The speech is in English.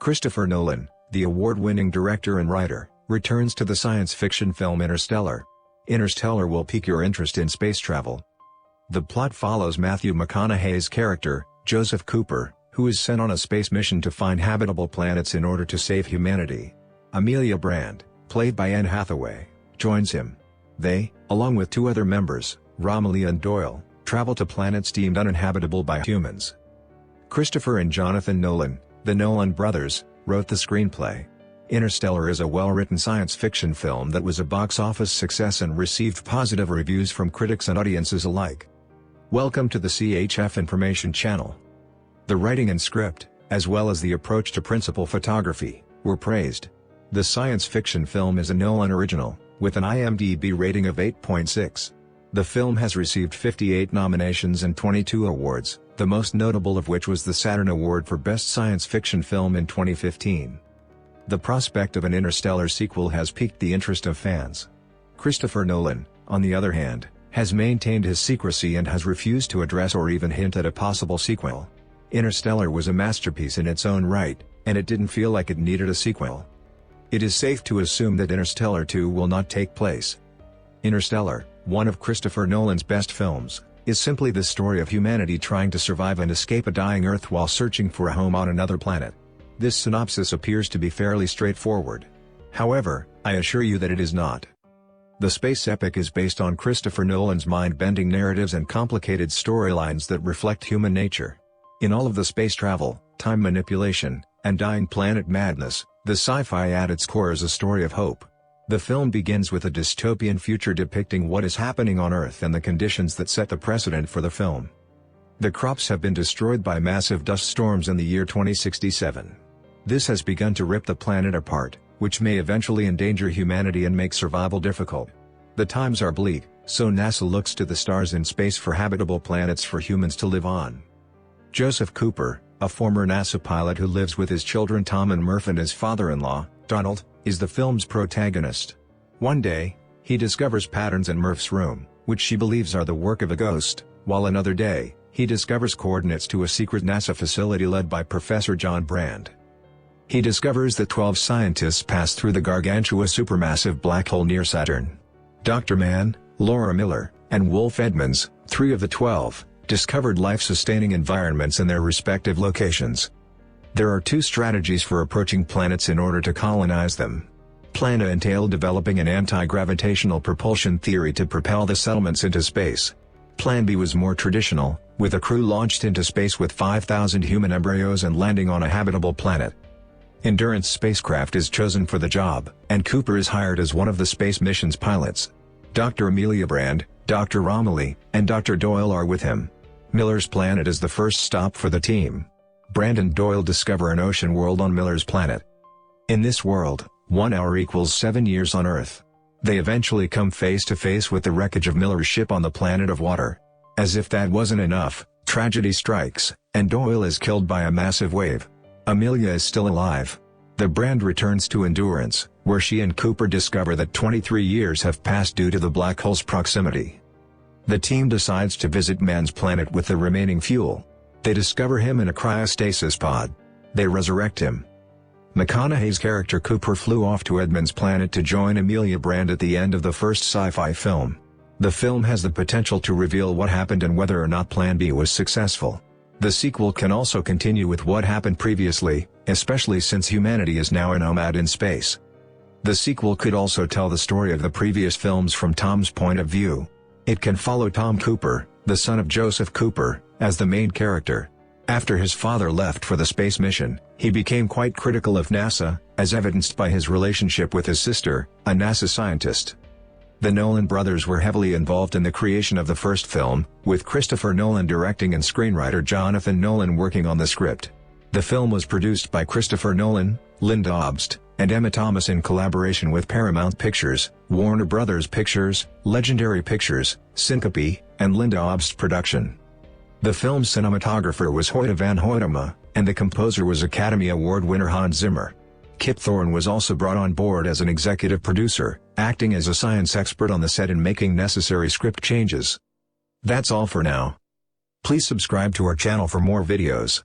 Christopher Nolan, the award-winning director and writer, returns to the science fiction film Interstellar. Interstellar will pique your interest in space travel. The plot follows Matthew McConaughey's character, Joseph Cooper, who is sent on a space mission to find habitable planets in order to save humanity. Amelia Brand, played by Anne Hathaway, joins him. They, along with two other members, Romilly and Doyle, travel to planets deemed uninhabitable by humans. Christopher and Jonathan Nolan, the Nolan brothers, wrote the screenplay. Interstellar is a well-written science fiction film that was a box office success and received positive reviews from critics and audiences alike. Welcome to the CHF Information Channel. The writing and script, as well as the approach to principal photography, were praised. The science fiction film is a Nolan original, with an IMDb rating of 8.6. The film has received 58 nominations and 22 awards, the most notable of which was the Saturn Award for Best Science Fiction Film in 2015. The prospect of an Interstellar sequel has piqued the interest of fans. Christopher Nolan, on the other hand, has maintained his secrecy and has refused to address or even hint at a possible sequel. Interstellar was a masterpiece in its own right, and it didn't feel like it needed a sequel. It is safe to assume that Interstellar 2 will not take place. Interstellar, one of Christopher Nolan's best films, is simply the story of humanity trying to survive and escape a dying Earth while searching for a home on another planet. This synopsis appears to be fairly straightforward. However, I assure you that it is not. The space epic is based on Christopher Nolan's mind-bending narratives and complicated storylines that reflect human nature. In all of the space travel, time manipulation, and dying planet madness, the sci-fi at its core is a story of hope. The film begins with a dystopian future depicting what is happening on Earth and the conditions that set the precedent for the film. The crops have been destroyed by massive dust storms in the year 2067. This has begun to rip the planet apart, which may eventually endanger humanity and make survival difficult. The times are bleak, so NASA looks to the stars in space for habitable planets for humans to live on. Joseph Cooper, a former NASA pilot who lives with his children Tom and Murph and his father-in-law, Donald, is the film's protagonist. One day, he discovers patterns in Murph's room, which she believes are the work of a ghost, while another day, he discovers coordinates to a secret NASA facility led by Professor John Brand. He discovers that 12 scientists passed through the gargantua supermassive black hole near Saturn. Dr. Mann, Laura Miller, and Wolf Edmonds, 3 of the 12, discovered life-sustaining environments in their respective locations. There are 2 strategies for approaching planets in order to colonize them. Plan A entailed developing an anti-gravitational propulsion theory to propel the settlements into space. Plan B was more traditional, with a crew launched into space with 5,000 human embryos and landing on a habitable planet. Endurance spacecraft is chosen for the job, and Cooper is hired as one of the space mission's pilots. Dr. Amelia Brand, Dr. Romilly, and Dr. Doyle are with him. Miller's planet is the first stop for the team. Brand and Doyle discover an ocean world on Miller's planet. In this world, 1 hour equals 7 years on Earth. They eventually come face to face with the wreckage of Miller's ship on the planet of water. As if that wasn't enough, tragedy strikes, and Doyle is killed by a massive wave. Amelia is still alive. The Brand returns to Endurance, where she and Cooper discover that 23 years have passed due to the black hole's proximity. The team decides to visit Mann's planet with the remaining fuel. They discover him in a cryostasis pod. They resurrect him. McConaughey's character Cooper flew off to Edmonds' planet to join Amelia Brand at the end of the first sci-fi film. The film has the potential to reveal what happened and whether or not Plan B was successful. The sequel can also continue with what happened previously, especially since humanity is now a nomad in space. The sequel could also tell the story of the previous films from Tom's point of view. It can follow Tom Cooper, the son of Joseph Cooper, as the main character. After his father left for the space mission, he became quite critical of NASA, as evidenced by his relationship with his sister, a NASA scientist. The Nolan brothers were heavily involved in the creation of the first film, with Christopher Nolan directing and screenwriter Jonathan Nolan working on the script. The film was produced by Christopher Nolan, Linda Obst, and Emma Thomas in collaboration with Paramount Pictures, Warner Brothers Pictures, Legendary Pictures, Syncope, and Linda Obst Production. The film's cinematographer was Hoyte van Hoytema, and the composer was Academy Award winner Hans Zimmer. Kip Thorne was also brought on board as an executive producer, acting as a science expert on the set and making necessary script changes. That's all for now. Please subscribe to our channel for more videos.